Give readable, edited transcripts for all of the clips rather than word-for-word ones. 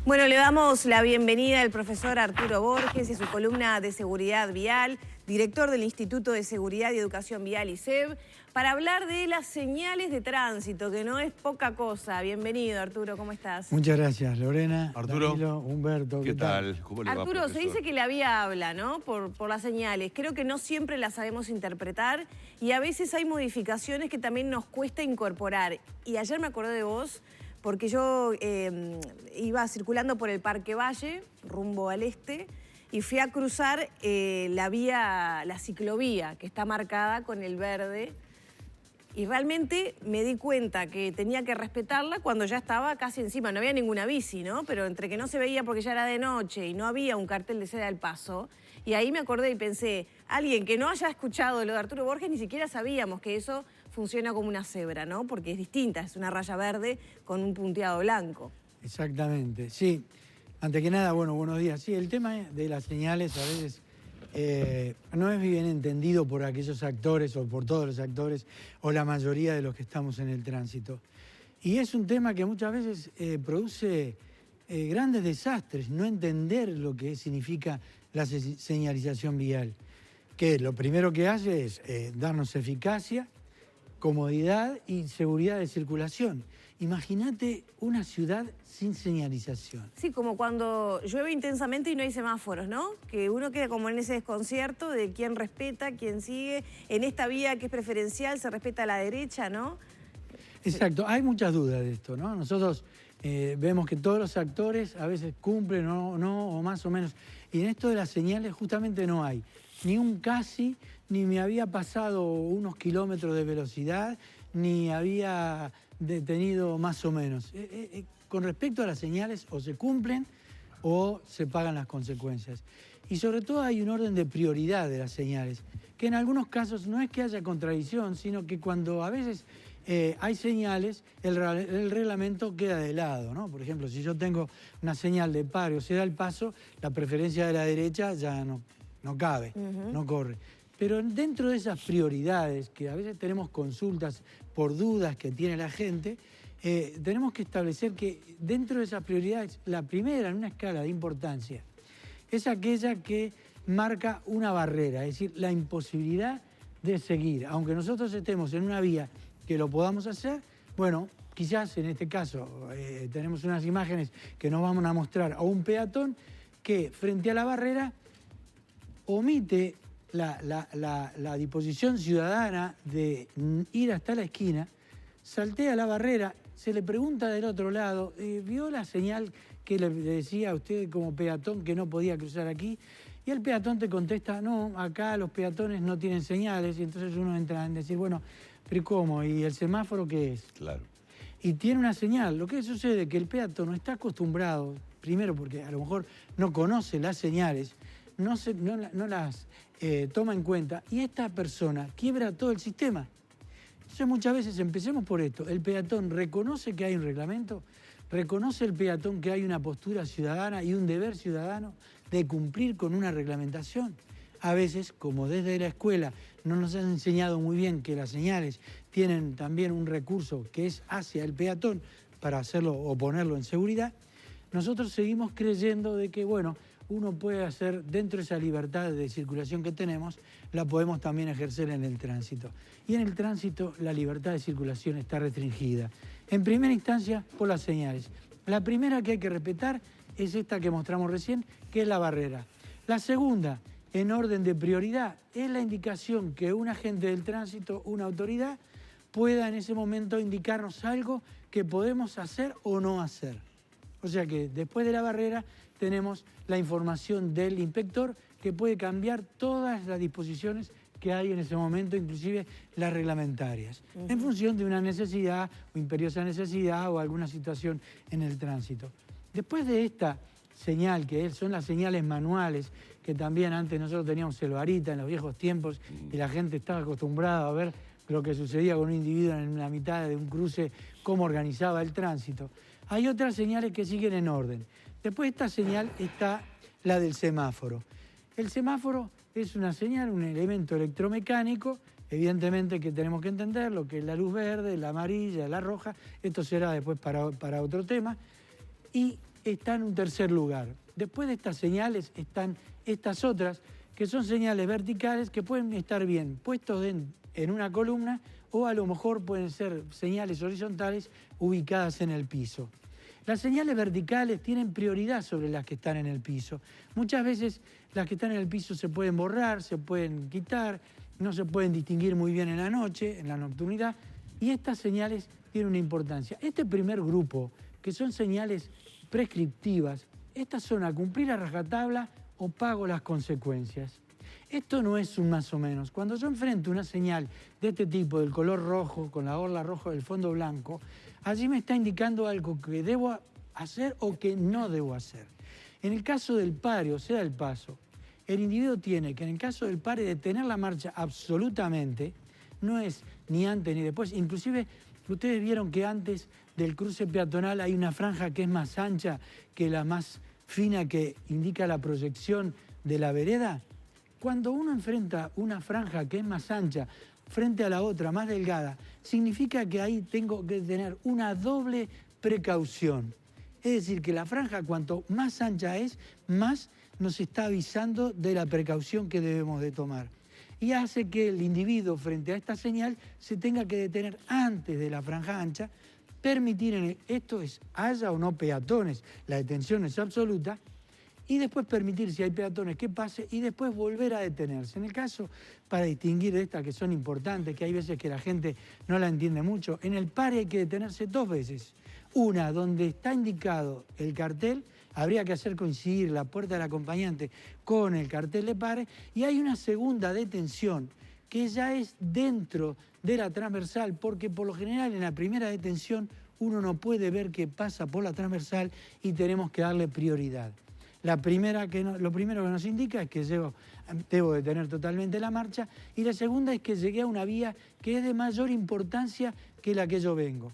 Bueno, le damos la bienvenida al profesor Arturo Borges y su columna de seguridad vial, director del Instituto de Seguridad y Educación Vial, ISEV, para hablar de las señales de tránsito, que no es poca cosa. Bienvenido, Arturo, ¿cómo estás? Muchas gracias, Lorena, Arturo, Danilo, Humberto. ¿qué tal? ¿Cómo le va, Arturo, profesor? se dice que la vía habla, ¿no? Por las señales. Creo que no siempre las sabemos interpretar y a veces hay modificaciones que también nos cuesta incorporar. Y ayer me acordé de vos porque yo iba circulando por el Parque Valle, rumbo al este, y fui a cruzar la ciclovía, que está marcada con el verde. Y realmente me di cuenta que tenía que respetarla cuando ya estaba casi encima. No había ninguna bici, ¿no? Pero entre que no se veía porque ya era de noche y no había un cartel de ceda al paso. Y ahí me acordé y pensé, alguien que no haya escuchado lo de Arturo Borges, ni siquiera sabíamos que eso funciona como una cebra, ¿no? Porque es distinta, es una raya verde con un punteado blanco. Exactamente, sí. Antes que nada, bueno, buenos días. Sí, el tema de las señales a veces no es bien entendido por aquellos actores o por todos los actores o la mayoría de los que estamos en el tránsito. Y es un tema que muchas veces produce grandes desastres, no entender lo que significa la señalización vial, que lo primero que hace es darnos eficacia, comodidad y seguridad de circulación. Imagínate una ciudad sin señalización. Sí, como cuando llueve intensamente y no hay semáforos, ¿no? Que uno queda como en ese desconcierto de quién respeta, quién sigue. En esta vía que es preferencial se respeta a la derecha, ¿no? Exacto, hay muchas dudas de esto, ¿no? Nosotros vemos que todos los actores a veces cumplen o más o menos. Y en esto de las señales justamente no hay ni un casi, ni me había pasado unos kilómetros de velocidad, ni había detenido más o menos. Con respecto a las señales, o se cumplen o se pagan las consecuencias. Y sobre todo hay un orden de prioridad de las señales, que en algunos casos no es que haya contradicción, sino que cuando a veces hay señales, el reglamento queda de lado, ¿no? Por ejemplo, si yo tengo una señal de pare o se da el paso, la preferencia de la derecha ya no cabe, no corre. Pero dentro de esas prioridades, que a veces tenemos consultas por dudas que tiene la gente, tenemos que establecer que dentro de esas prioridades, la primera en una escala de importancia es aquella que marca una barrera, es decir, la imposibilidad de seguir. Aunque nosotros estemos en una vía que lo podamos hacer, bueno, quizás en este caso tenemos unas imágenes que nos van a mostrar a un peatón que frente a la barrera omite la disposición ciudadana de ir hasta la esquina, saltea la barrera, se le pregunta del otro lado, ¿vio la señal que le decía a usted como peatón que no podía cruzar aquí? Y el peatón te contesta, no, acá los peatones no tienen señales, y entonces uno entra en decir, bueno, pero ¿cómo? ¿Y el semáforo qué es? Claro. Y tiene una señal. Lo que sucede es que el peatón no está acostumbrado, primero porque a lo mejor no conoce las señales, no las toma en cuenta, y esta persona quiebra todo el sistema. Entonces muchas veces, empecemos por esto, el peatón reconoce que hay un reglamento, reconoce el peatón que hay una postura ciudadana y un deber ciudadano de cumplir con una reglamentación. A veces, como desde la escuela no nos han enseñado muy bien que las señales tienen también un recurso que es hacia el peatón para hacerlo o ponerlo en seguridad, nosotros seguimos creyendo de que, bueno, uno puede hacer, dentro de esa libertad de circulación que tenemos, la podemos también ejercer en el tránsito. Y en el tránsito la libertad de circulación está restringida. En primera instancia, por las señales. La primera que hay que respetar es esta que mostramos recién, que es la barrera. La segunda, en orden de prioridad, es la indicación que un agente del tránsito, una autoridad, pueda en ese momento indicarnos algo que podemos hacer o no hacer. O sea que después de la barrera tenemos la información del inspector que puede cambiar todas las disposiciones que hay en ese momento, inclusive las reglamentarias, en función de una necesidad o imperiosa necesidad o alguna situación en el tránsito. Después de esta señal, que son las señales manuales, que también antes nosotros teníamos el varita en los viejos tiempos y la gente estaba acostumbrada a ver lo que sucedía con un individuo en la mitad de un cruce, cómo organizaba el tránsito. Hay otras señales que siguen en orden. Después de esta señal está la del semáforo. El semáforo es una señal, un elemento electromecánico, evidentemente que tenemos que entender lo que es la luz verde, la amarilla, la roja, esto será después para otro tema, y está en un tercer lugar. Después de estas señales están estas otras, que son señales verticales que pueden estar bien puestos en una columna o a lo mejor pueden ser señales horizontales ubicadas en el piso. Las señales verticales tienen prioridad sobre las que están en el piso. Muchas veces las que están en el piso se pueden borrar, se pueden quitar, no se pueden distinguir muy bien en la noche, en la nocturnidad, y estas señales tienen una importancia. Este primer grupo, que son señales prescriptivas, estas son a cumplir a rajatabla o pago las consecuencias. Esto no es un más o menos. Cuando yo enfrento una señal de este tipo, del color rojo, con la orla roja del fondo blanco, allí me está indicando algo que debo hacer o que no debo hacer. En el caso del pare, o sea, el paso, el individuo tiene que, en el caso del pare, detener la marcha absolutamente, no es ni antes ni después. Inclusive, ustedes vieron que antes del cruce peatonal hay una franja que es más ancha que la más fina que indica la proyección de la vereda. Cuando uno enfrenta una franja que es más ancha frente a la otra, más delgada, significa que ahí tengo que tener una doble precaución. Es decir, que la franja cuanto más ancha es, más nos está avisando de la precaución que debemos de tomar. Y hace que el individuo frente a esta señal se tenga que detener antes de la franja ancha, permitir, esto es, haya o no peatones, la detención es absoluta, y después permitir, si hay peatones, que pase y después volver a detenerse. En el caso, para distinguir de estas que son importantes, que hay veces que la gente no la entiende mucho, en el pare hay que detenerse 2 veces. Una, donde está indicado el cartel, habría que hacer coincidir la puerta del acompañante con el cartel de pare, y hay una segunda detención, que ya es dentro de la transversal, porque por lo general en la primera detención uno no puede ver qué pasa por la transversal y tenemos que darle prioridad. Lo primero que nos indica es que debo detener totalmente la marcha, y la segunda es que llegué a una vía que es de mayor importancia que la que yo vengo.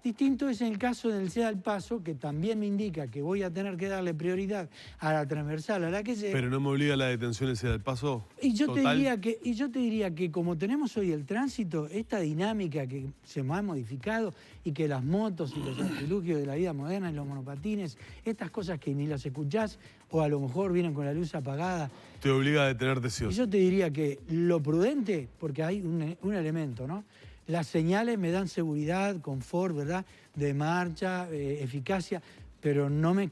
Distinto es en el caso del ceda al paso, que también me indica que voy a tener que darle prioridad a la transversal a la que llegue. Pero no me obliga la detención el ceda al paso. Y yo te diría que como tenemos hoy el tránsito, esta dinámica que se me ha modificado y que las motos y los artilugios de la vida moderna y los monopatines, estas cosas que ni las escuchás o a lo mejor vienen con la luz apagada. Te obliga a detenerte sí o Y sí. yo te diría que lo prudente, porque hay un elemento, ¿no? Las señales me dan seguridad, confort, ¿verdad? De marcha, eficacia, pero no me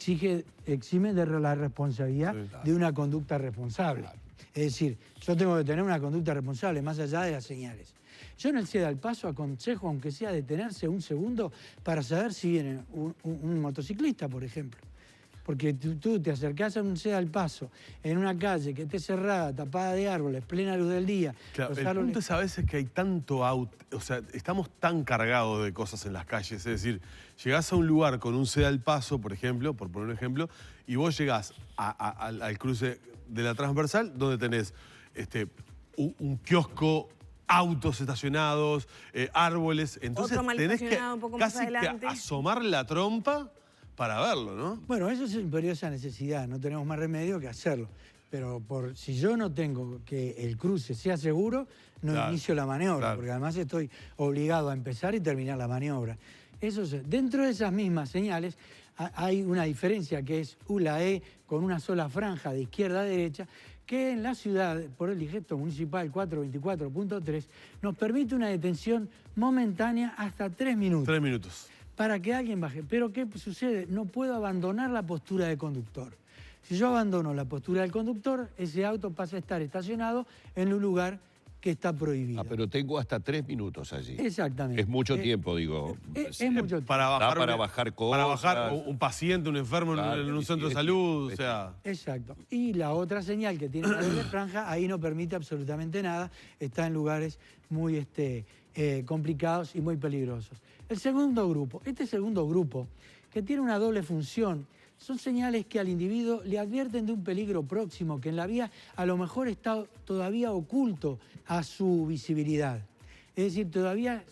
exime de la responsabilidad de una conducta responsable. Es decir, yo tengo que tener una conducta responsable más allá de las señales. Yo en el ceda al paso aconsejo, aunque sea detenerse un segundo, para saber si viene un motociclista, por ejemplo. Porque tú te acercás a un ceda al paso en una calle que esté cerrada, tapada de árboles, plena luz del día. Claro, el punto es a veces que hay tanto auto, o sea, estamos tan cargados de cosas en las calles. Es decir, llegás a un lugar con un ceda al paso, por ejemplo, por poner un ejemplo, y vos llegás al cruce de la transversal, donde tenés un kiosco, autos estacionados, árboles. Entonces otro mal tenés que estacionado un poco más casi que adelante. asomar la trompa para verlo, ¿no? Bueno, eso es imperiosa necesidad, no tenemos más remedio que hacerlo. Pero si yo no tengo que el cruce sea seguro, no inicio la maniobra, porque además estoy obligado a empezar y terminar la maniobra. Dentro de esas mismas señales hay una diferencia que es la E con una sola franja de izquierda a derecha, que en la ciudad, por el Digesto Municipal 424.3, nos permite una detención momentánea hasta 3 minutos. 3 minutos. Para que alguien baje. Pero ¿qué sucede? No puedo abandonar la postura de conductor. Si yo abandono la postura del conductor, ese auto pasa a estar estacionado en un lugar que está prohibido. Ah, pero tengo hasta 3 minutos allí. Exactamente. Es mucho tiempo, digo. Es mucho tiempo. Para bajar cosas. Para bajar un paciente, un enfermo en un centro de salud, o sea... Exacto. Y la otra señal que tiene la doble franja, ahí no permite absolutamente nada, está en lugares muy complicados y muy peligrosos. El segundo grupo, que tiene una doble función, son señales que al individuo le advierten de un peligro próximo, que en la vía a lo mejor está todavía oculto a su visibilidad. Es decir, todavía...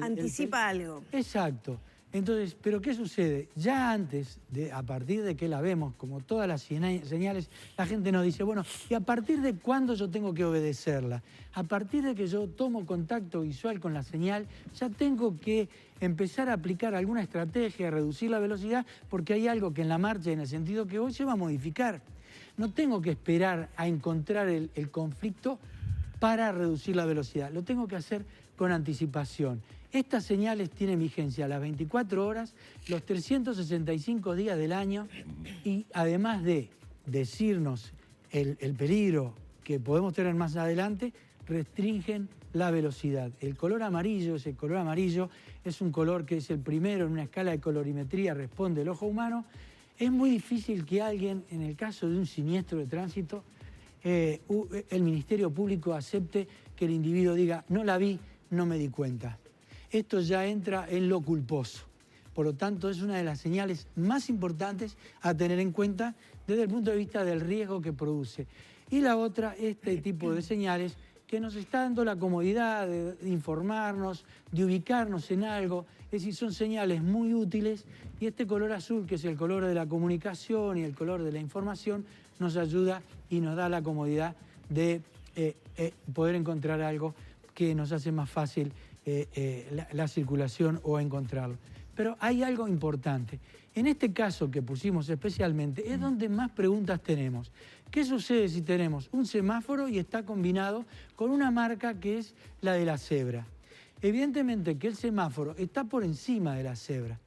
Anticipa algo. Exacto. Entonces, ¿pero qué sucede? Ya antes, a partir de que la vemos, como todas las señales, la gente nos dice, bueno, ¿y a partir de cuándo yo tengo que obedecerla? A partir de que yo tomo contacto visual con la señal, ya tengo que empezar a aplicar alguna estrategia, reducir la velocidad, porque hay algo que en la marcha, en el sentido que voy, se va a modificar. No tengo que esperar a encontrar el conflicto para reducir la velocidad. Lo tengo que hacer con anticipación. Estas señales tienen vigencia las 24 horas, los 365 días del año y además de decirnos el peligro que podemos tener más adelante, restringen la velocidad. El color amarillo, ese color amarillo, es un color que es el primero en una escala de colorimetría, responde el ojo humano. Es muy difícil que alguien, en el caso de un siniestro de tránsito, el Ministerio Público acepte que el individuo diga, no la vi, no me di cuenta. Esto ya entra en lo culposo. Por lo tanto, es una de las señales más importantes a tener en cuenta desde el punto de vista del riesgo que produce. Y la otra, este tipo de señales que nos está dando la comodidad de informarnos, de ubicarnos en algo. Es decir, son señales muy útiles y este color azul, que es el color de la comunicación y el color de la información, nos ayuda y nos da la comodidad de poder encontrar algo que nos hace más fácil la circulación o encontrarlo. Pero hay algo importante. En este caso que pusimos especialmente es donde más preguntas tenemos. ¿Qué sucede si tenemos un semáforo y está combinado con una marca que es la de la cebra? Evidentemente que el semáforo está por encima de la cebra.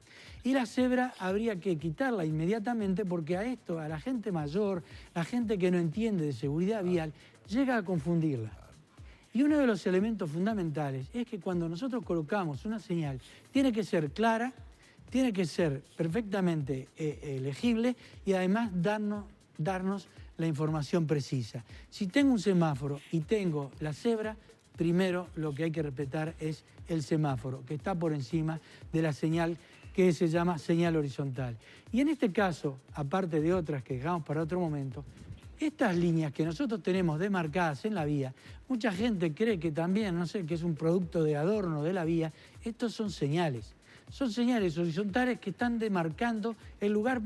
Y la cebra habría que quitarla inmediatamente porque a la gente mayor, la gente que no entiende de seguridad vial, llega a confundirla. Y uno de los elementos fundamentales es que cuando nosotros colocamos una señal, tiene que ser clara, tiene que ser perfectamente legible y además darnos la información precisa. Si tengo un semáforo y tengo la cebra, primero lo que hay que respetar es el semáforo, que está por encima de la señal que se llama señal horizontal. Y en este caso, aparte de otras que dejamos para otro momento, estas líneas que nosotros tenemos demarcadas en la vía, mucha gente cree que también, no sé, que es un producto de adorno de la vía. Estos son señales. Son señales horizontales que están demarcando el lugar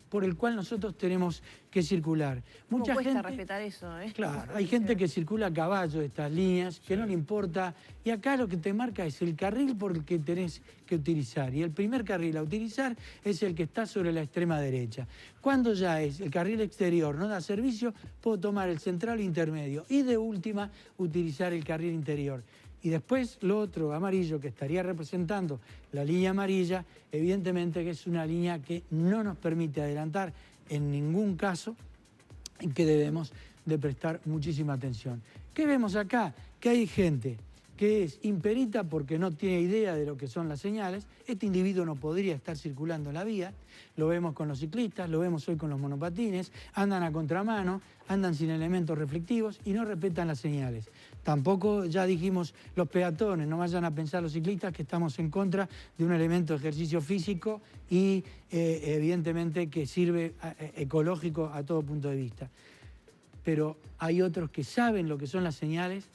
por el cual nosotros tenemos que circular. Mucha gente cuesta respetar eso, ¿eh? Claro, hay gente que circula a caballo de estas líneas, que no le importa. Y acá lo que te marca es el carril por el que tenés que utilizar. Y el primer carril a utilizar es el que está sobre la extrema derecha. Cuando ya es el carril exterior, no da servicio, puedo tomar el central intermedio y de última utilizar el carril interior. Y después lo otro, amarillo, que estaría representando la línea amarilla, evidentemente que es una línea que no nos permite adelantar en ningún caso y que debemos de prestar muchísima atención. ¿Qué vemos acá? Que hay gente que es imperita porque no tiene idea de lo que son las señales. Este individuo no podría estar circulando en la vía. Lo vemos con los ciclistas, lo vemos hoy con los monopatines, andan a contramano, andan sin elementos reflectivos y no respetan las señales. Tampoco, ya dijimos, los peatones, no vayan a pensar los ciclistas que estamos en contra de un elemento de ejercicio físico y evidentemente que sirve ecológico a todo punto de vista. Pero hay otros que saben lo que son las señales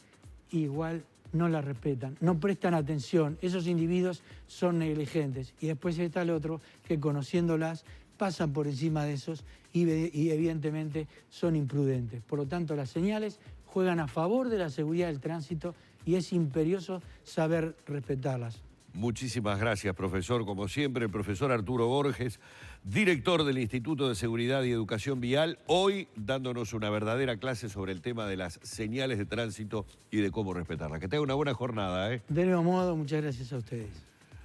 y igual no las respetan, no prestan atención. Esos individuos son negligentes. Y después está el otro que conociéndolas pasan por encima de esos y evidentemente son imprudentes. Por lo tanto, las señales juegan a favor de la seguridad del tránsito y es imperioso saber respetarlas. Muchísimas gracias, profesor. Como siempre, el profesor Arturo Borges, director del Instituto de Seguridad y Educación Vial, hoy dándonos una verdadera clase sobre el tema de las señales de tránsito y de cómo respetarlas. Que tenga una buena jornada, ¿eh? De nuevo modo, muchas gracias a ustedes.